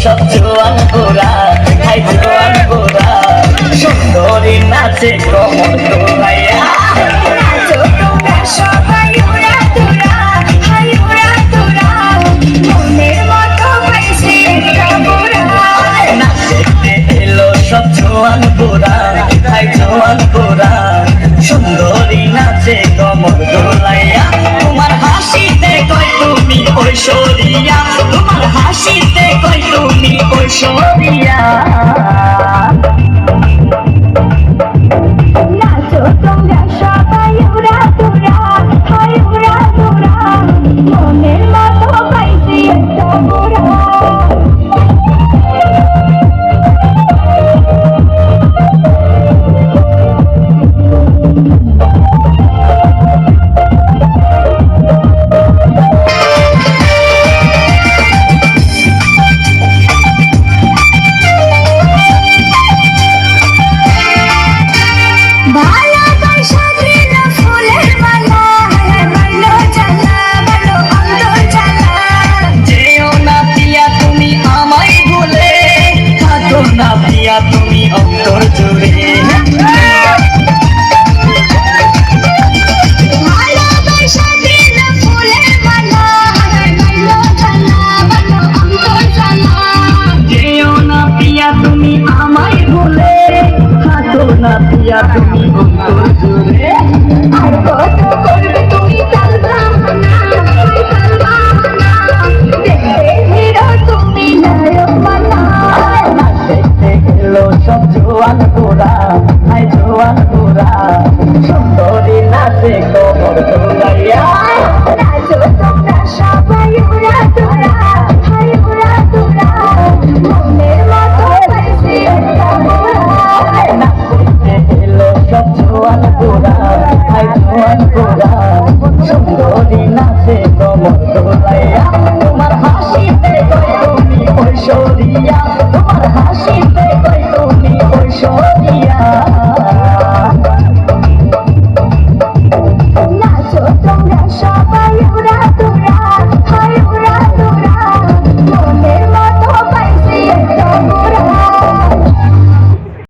সব জোয়ান গোরা, হাই জোয়ান গোরা, সুন্দরী নাচে কমর দোলাইয়া। নাচো তোমরা সবাই উড়া তোরা, হাই উড়া তোরা, মনের মতো পাইছি একটা গোরা। নাচতে এলো সব জোয়ান গোরা, হাই জোয়ান গোরা, সুন্দরী নাচে কমর দোলাইয়া। তোমার হাসিতে কয় তুমি ঐশ্বরিয়া, তোমার হাসিতে কয় তুমি ঐশ্বরিয়া। নাচো তোমরা সবাই উড়া তোরা, হাই উড়া তোরা, মনের মতো পাইছি একটা গোরা। ভালোবাসা দিল ফুলের মালা, বলো জ্বালা, বলো অন্তর জ্বালা। যেও না পিয়া তুমি আমায় ভুলে, থাকো না পিয়া তুমি অন্তর জুড়ে। ভালোবাসা দিল ফুলের মালা, বলো জ্বালা, বলো অন্তর জ্বালা। যেও না পিয়া তুমি আমায় ভুলে, থাকো না পিয়া তুমি অন্তর জুড়ে। আর কত করবে তুমি তালবাম না, তালবাম না, দেখতে হিরো তুমি নায়ক বানা। নাচতে এলো সব জোয়ান গোরা, হাই জোয়ান গোরা, সুন্দরী নাচে কমর দোলাইয়া। নাচো তোমরা সবাই উড়া তোরা, হাই উড়া তোরা, মনের মতো পাইছি একটা গোরা। নাচতে এলো সব জোয়ান গোরা, হাই জোয়ান গোরা, সুন্দরী নাচে কমর দোলাইয়া। তোমার হাসিতে কয় তুমি ঐশ্বরিয়া, তোমার হাসিতে কয় তুমি ঐশ্বরিয়া। নাচো তোমরা সবাই